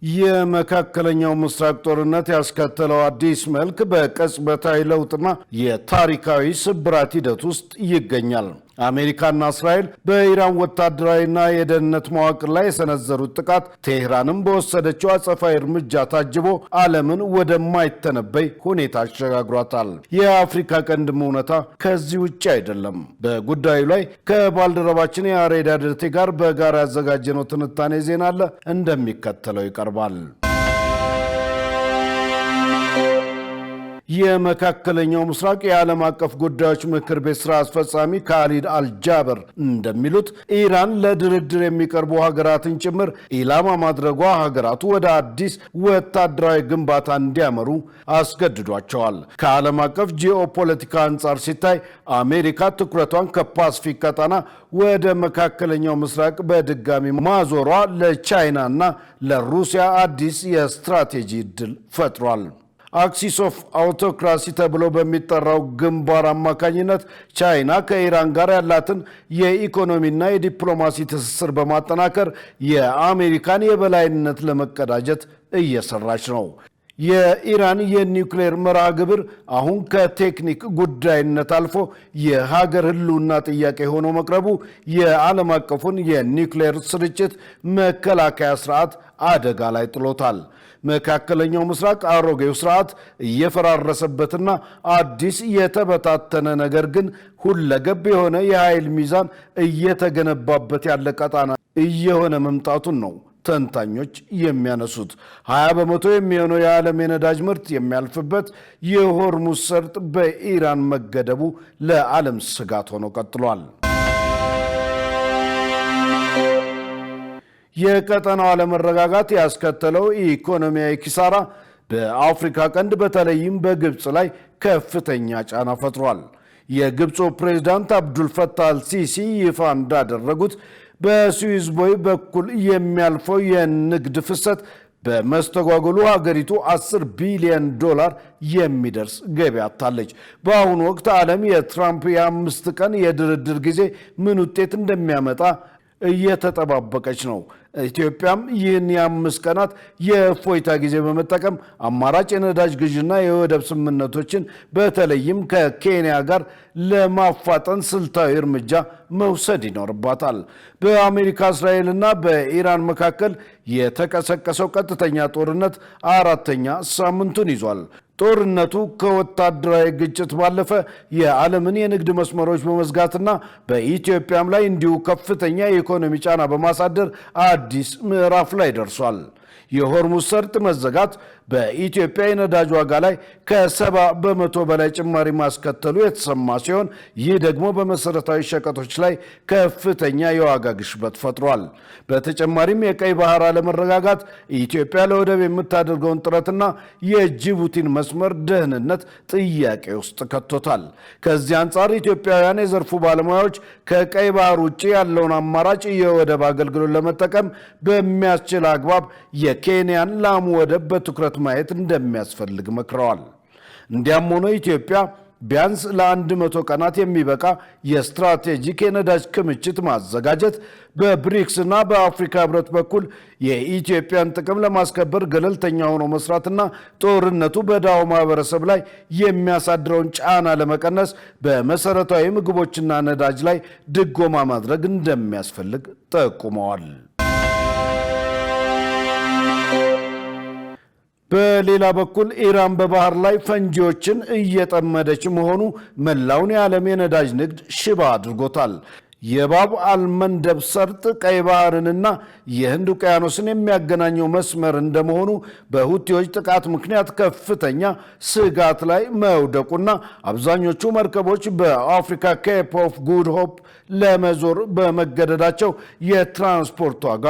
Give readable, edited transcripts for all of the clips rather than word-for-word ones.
የመካከለኛው ምስራቅ ጦርነት ያስከተለው አዲስ መልክ በቅጽበታዊ ለውጥና የታሪካዊ ስብራት ሂደት ውስጥ ይገኛል። አሜሪካና እስራኤል በኢራን ወታደራዊና የደህንነት መዋቅር ላይ የሰነዘሩት ጥቃት ቴህራንም በወሰደችው አጸፋዊ እርምጃ ታጅቦ ዓለምን ወደማይተነበይ ሁኔታ አሸጋግሯታል። የአፍሪካ ቀንድም እውነታ ከዚህ ውጭ አይደለም። በጉዳዩ ላይ ከባልደረባችን ያሬድ አደቴ ጋር በጋራ ያዘጋጀነው ትንታኔ ዜና አለ፣ እንደሚከተለው ይቀርባል። የመካከለኛው ምስራቅ የዓለም አቀፍ ጉዳዮች ምክር ቤት ስራ አስፈጻሚ ካሊድ አልጃበር እንደሚሉት ኢራን ለድርድር የሚቀርቡ ሀገራትን ጭምር ኢላማ ማድረጓ ሀገራቱ ወደ አዲስ ወታደራዊ ግንባታ እንዲያመሩ አስገድዷቸዋል። ከዓለም አቀፍ ጂኦፖለቲካ አንጻር ሲታይ አሜሪካ ትኩረቷን ከፓስፊክ ቀጠና ወደ መካከለኛው ምስራቅ በድጋሚ ማዞሯ ለቻይናና ለሩሲያ አዲስ የስትራቴጂ ዕድል ፈጥሯል። አክሲስ ኦፍ አውቶክራሲ ተብሎ በሚጠራው ግንባር አማካኝነት ቻይና ከኢራን ጋር ያላትን የኢኮኖሚና የዲፕሎማሲ ትስስር በማጠናከር የአሜሪካን የበላይነት ለመቀዳጀት እየሰራች ነው። የኢራን የኒውክሌር መርሃ ግብር አሁን ከቴክኒክ ጉዳይነት አልፎ የሀገር ሕልውና ጥያቄ ሆኖ መቅረቡ የዓለም አቀፉን የኒውክሌር ስርጭት መከላከያ ስርዓት አደጋ ላይ ጥሎታል። መካከለኛው ምስራቅ አሮጌው ስርዓት እየፈራረሰበትና አዲስ የተበታተነ ነገር ግን ሁለገብ የሆነ የኃይል ሚዛን እየተገነባበት ያለ ቀጣና እየሆነ መምጣቱን ነው ተንታኞች የሚያነሱት። 20 በመቶ የሚሆነው የዓለም የነዳጅ ምርት የሚያልፍበት የሆርሙዝ ሰርጥ በኢራን መገደቡ ለዓለም ስጋት ሆኖ ቀጥሏል። የቀጠናው አለመረጋጋት ያስከተለው ኢኮኖሚያዊ ኪሳራ በአፍሪካ ቀንድ በተለይም በግብፅ ላይ ከፍተኛ ጫና ፈጥሯል። የግብፁ ፕሬዝዳንት አብዱልፈታህ አልሲሲ ይፋ እንዳደረጉት በስዊዝ ቦይ በኩል የሚያልፈው የንግድ ፍሰት በመስተጓጎሉ ሀገሪቱ $10 ቢሊዮን የሚደርስ ገቢ አጥታለች። በአሁኑ ወቅት ዓለም የትራምፕ የ5 ቀን የድርድር ጊዜ ምን ውጤት እንደሚያመጣ እየተጠባበቀች ነው። ኢትዮጵያም ይህን የ5 ቀናት የእፎይታ ጊዜ በመጠቀም አማራጭ የነዳጅ ግዥና የወደብ ስምምነቶችን በተለይም ከኬንያ ጋር ለማፋጠን ስልታዊ እርምጃ መውሰድ ይኖርባታል። በአሜሪካ እስራኤልና በኢራን መካከል የተቀሰቀሰው ቀጥተኛ ጦርነት 4ኛ ሳምንቱን ይዟል። ጦርነቱ ከወታደራዊ ግጭት ባለፈ የዓለምን የንግድ መስመሮች በመዝጋትና በኢትዮጵያም ላይ እንዲሁ ከፍተኛ የኢኮኖሚ ጫና በማሳደር አዲስ ምዕራፍ ላይ ደርሷል። የሆርሙዝ ሰርጥ መዘጋት በኢትዮጵያ የነዳጅ ዋጋ ላይ ከ70 በመቶ በላይ ጭማሪ ማስከተሉ የተሰማ ሲሆን ይህ ደግሞ በመሰረታዊ ሸቀጦች ላይ ከፍተኛ የዋጋ ግሽበት ፈጥሯል። በተጨማሪም የቀይ ባህር አለመረጋጋት ኢትዮጵያ ለወደብ የምታደርገውን ጥረትና የጅቡቲን መስመር ደህንነት ጥያቄ ውስጥ ከቶታል። ከዚህ አንጻር ኢትዮጵያውያን የዘርፉ ባለሙያዎች ከቀይ ባህር ውጭ ያለውን አማራጭ የወደብ አገልግሎት ለመጠቀም በሚያስችል አግባብ የኬንያን ላሙ ወደብ በትኩረት ማየት እንደሚያስፈልግ መክረዋል። እንዲያም ሆኖ ኢትዮጵያ ቢያንስ ለ100 ቀናት የሚበቃ የስትራቴጂክ የነዳጅ ክምችት ማዘጋጀት፣ በብሪክስና በአፍሪካ ህብረት በኩል የኢትዮጵያን ጥቅም ለማስከበር ገለልተኛ ሆኖ መስራትና ጦርነቱ በዳው ማህበረሰብ ላይ የሚያሳድረውን ጫና ለመቀነስ በመሰረታዊ ምግቦችና ነዳጅ ላይ ድጎማ ማድረግ እንደሚያስፈልግ ጠቁመዋል። በሌላ በኩል ኢራን በባህር ላይ ፈንጂዎችን እየጠመደች መሆኑ መላውን የዓለም የነዳጅ ንግድ ሽባ አድርጎታል። የባብ አልመንደብ ሰርጥ ቀይ ባህርንና የህንድ ውቅያኖስን የሚያገናኘው መስመር እንደመሆኑ በሁቲዎች ጥቃት ምክንያት ከፍተኛ ስጋት ላይ መውደቁና አብዛኞቹ መርከቦች በአፍሪካ ኬፕ ኦፍ ጉድ ሆፕ ለመዞር በመገደዳቸው የትራንስፖርት ዋጋ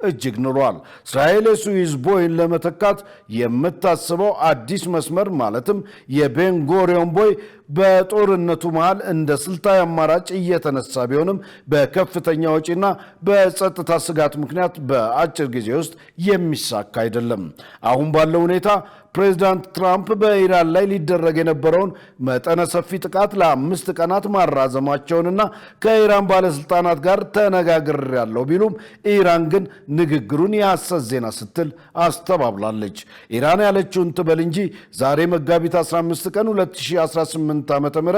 እጅግ ንሯል። እስራኤል የስዊዝ ቦይን ለመተካት የምታስበው አዲስ መስመር ማለትም የቤንጎሪዮን ቦይ በጦርነቱ መሃል እንደ ስልታዊ አማራጭ እየተነሳ ቢሆንም በከፍተኛ ወጪና በጸጥታ ስጋት ምክንያት በአጭር ጊዜ ውስጥ የሚሳካ አይደለም። አሁን ባለው ሁኔታ ፕሬዝዳንት ትራምፕ በኢራን ላይ ሊደረግ የነበረውን መጠነ ሰፊ ጥቃት ለ5 ቀናት ማራዘማቸውንና ከኢራን ባለስልጣናት ጋር ተነጋግሬያለሁ ቢሉም ኢራን ግን ንግግሩን የሐሰት ዜና ስትል አስተባብላለች። ኢራን ያለችውን ትበል እንጂ ዛሬ መጋቢት 15 ቀን 2018 ዓ.ም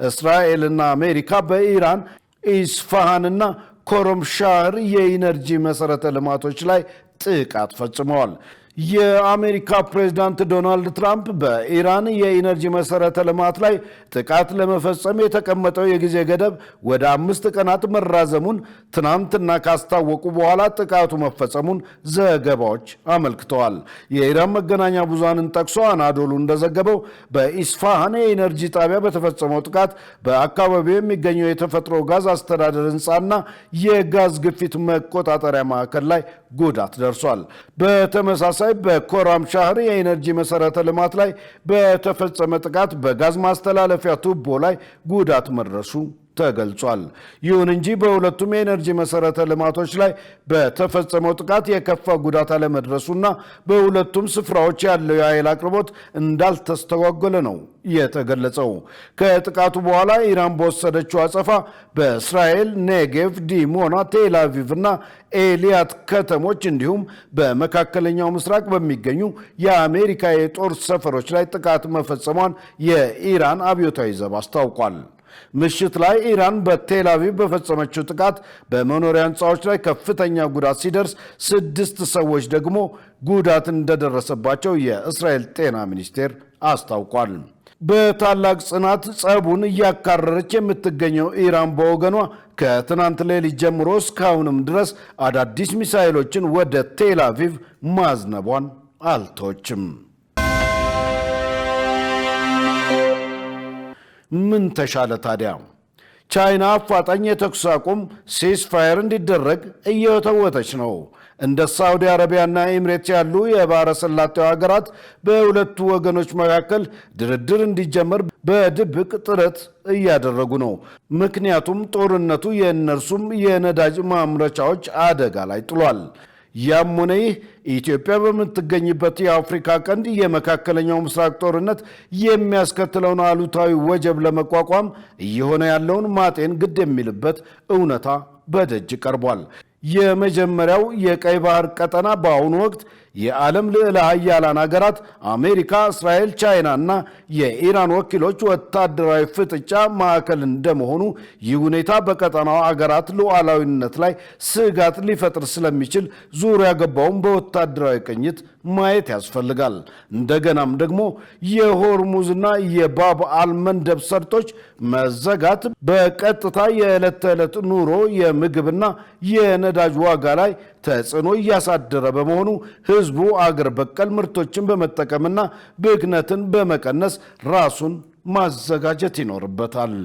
እስራኤልና አሜሪካ በኢራን ኢስፋሃንና ኮረምሻህር የኢነርጂ መሰረተ ልማቶች ላይ ጥቃት ፈጽመዋል። የአሜሪካ ፕሬዝዳንት ዶናልድ ትራምፕ በኢራን የኢነርጂ መሰረተ ልማት ላይ ጥቃት ለመፈጸም የተቀመጠው የጊዜ ገደብ ወደ 5 ቀናት መራዘሙን ትናንትና ካስታወቁ በኋላ ጥቃቱ መፈጸሙን ዘገባዎች አመልክተዋል። የኢራን መገናኛ ብዙሃንን ጠቅሶ አናዶሉ እንደዘገበው በኢስፋሃን የኢነርጂ ጣቢያ በተፈጸመው ጥቃት በአካባቢው የሚገኘው የተፈጥሮ ጋዝ አስተዳደር ህንፃና የጋዝ ግፊት መቆጣጠሪያ ማዕከል ላይ ጉዳት ደርሷል። በተመሳሳይ በኮራም ሻህር የኢነርጂ መሰረተ ልማት ላይ በተፈጸመ ጥቃት በጋዝ ማስተላለፊያ ቱቦ ላይ ጉዳት መድረሱ ተገልጿል። ይሁን እንጂ በሁለቱም የኢነርጂ መሰረተ ልማቶች ላይ በተፈጸመው ጥቃት የከፋ ጉዳት አለመድረሱና በሁለቱም ስፍራዎች ያለው የኃይል አቅርቦት እንዳልተስተጓጎለ ነው የተገለጸው። ከጥቃቱ በኋላ ኢራን በወሰደችው አጸፋ በእስራኤል ኔጌቭ፣ ዲሞና፣ ቴል አቪቭ እና ኤሊያት ከተሞች እንዲሁም በመካከለኛው ምስራቅ በሚገኙ የአሜሪካ የጦር ሰፈሮች ላይ ጥቃት መፈጸሟን የኢራን አብዮታዊ ዘብ አስታውቋል። ምሽት ላይ ኢራን በቴል አቪቭ በፈጸመችው ጥቃት በመኖሪያ ህንፃዎች ላይ ከፍተኛ ጉዳት ሲደርስ 6 ሰዎች ደግሞ ጉዳት እንደደረሰባቸው የእስራኤል ጤና ሚኒስቴር አስታውቋል። በታላቅ ጽናት ጸቡን እያካረረች የምትገኘው ኢራን በወገኗ ከትናንት ሌሊት ጀምሮ እስካሁንም ድረስ አዳዲስ ሚሳኤሎችን ወደ ቴል አቪቭ ማዝነቧን አልተወችም። ምን ተሻለ ታዲያ? ቻይና አፋጣኝ የተኩስ አቁም ሲስፋየር እንዲደረግ እየወተወተች ነው። እንደ ሳዑዲ አረቢያና ኤምሬትስ ያሉ የባህረ ሰላጤው ሀገራት በሁለቱ ወገኖች መካከል ድርድር እንዲጀመር በድብቅ ጥረት እያደረጉ ነው። ምክንያቱም ጦርነቱ የእነርሱም የነዳጅ ማምረቻዎች አደጋ ላይ ጥሏል። ያም ሆነ ይህ ኢትዮጵያ በምትገኝበት የአፍሪካ ቀንድ የመካከለኛው ምስራቅ ጦርነት የሚያስከትለውን አሉታዊ ወጀብ ለመቋቋም እየሆነ ያለውን ማጤን ግድ የሚልበት እውነታ በደጅ ቀርቧል። የመጀመሪያው የቀይ ባህር ቀጠና በአሁኑ ወቅት የዓለም ልዕለ ሀያላን ሀገራት አሜሪካ፣ እስራኤል፣ ቻይና እና የኢራን ወኪሎች ወታደራዊ ፍጥጫ ማዕከል እንደመሆኑ ይህ ሁኔታ በቀጠናው ሀገራት ሉዓላዊነት ላይ ስጋት ሊፈጥር ስለሚችል ዙሪያ ገባውን በወታደራዊ ቅኝት ማየት ያስፈልጋል። እንደገናም ደግሞ የሆርሙዝና የባብ አልመንደብ ሰርጦች መዘጋት በቀጥታ የዕለት ተዕለት ኑሮ የምግብና የነዳጅ ዋጋ ላይ ተጽዕኖ እያሳደረ በመሆኑ ህዝቡ አገር በቀል ምርቶችን በመጠቀምና ብክነትን በመቀነስ ራሱን ማዘጋጀት ይኖርበታል።